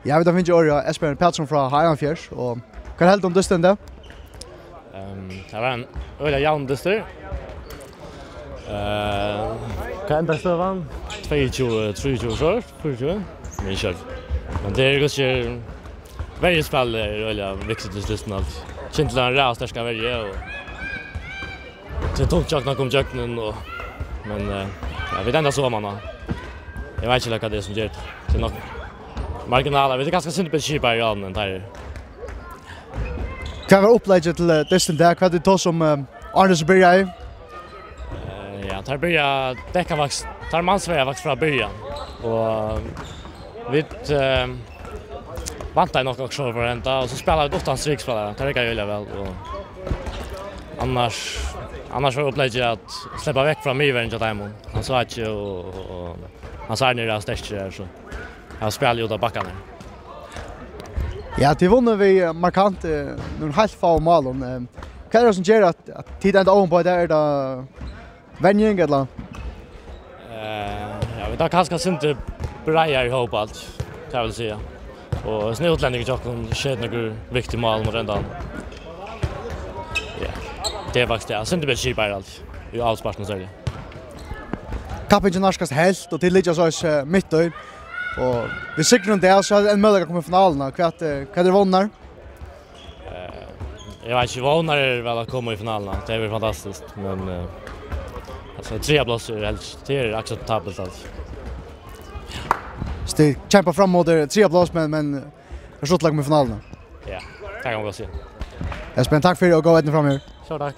Jag vet att vi inte Espen Pettersson från Hajanfjärs och kan helt om dysten det. Det var en öliga jämn dyster. Kan enda stövan 22, 23 år, 40. Men kör. Men det är ganska varje spel är öliga viktigt i dysten allt. Kintlan rätt starka varje och det tungt jag kom jacknen och men jag vet ända så man. Jag vet inte vad det är som gör det nog marginaler. Det är ganska simpelt cheapare i allen där. Kan vara upplägget till dysten där vad det tar som Arnes börjar. Ja, tar börja däckavax, tar mansvävax från början. Och vi vantar nog också för ända och så spelar vi åtta strikspelare. Det räcker ju väl och annars var upplägget att släppa väck från Mivern till Diamond. Han sa att och han sa ner där stäcker så. Han spelar ju där backarna. Ja, det vunnit vi markant någon halv få mål. Kan det som gör att tiden är på där där vänjning eller? Ja, vi tar kanske inte breja ihop allt, kan jag väl säga. Och snöutlänningen jag kan sköta några viktiga mål mot ändan. Ja, det är faktiskt det. Sen det blir cheapare allt. I allsparten så är det. Kappen narskas helt och till lite så mitt då. Och vi säkert det så en möjlighet att komma i finalen. Vad det vinner? Jag vet inte vad när väl att komma i finalen. Det är väl fantastiskt, men alltså 3 platser helst det är acceptabelt allt. Stig kämpa framåt 3 platser men jag skott lag med finalen. Ja, tack om vad säger. Espen, tack för att gå ända fram här. Så tack.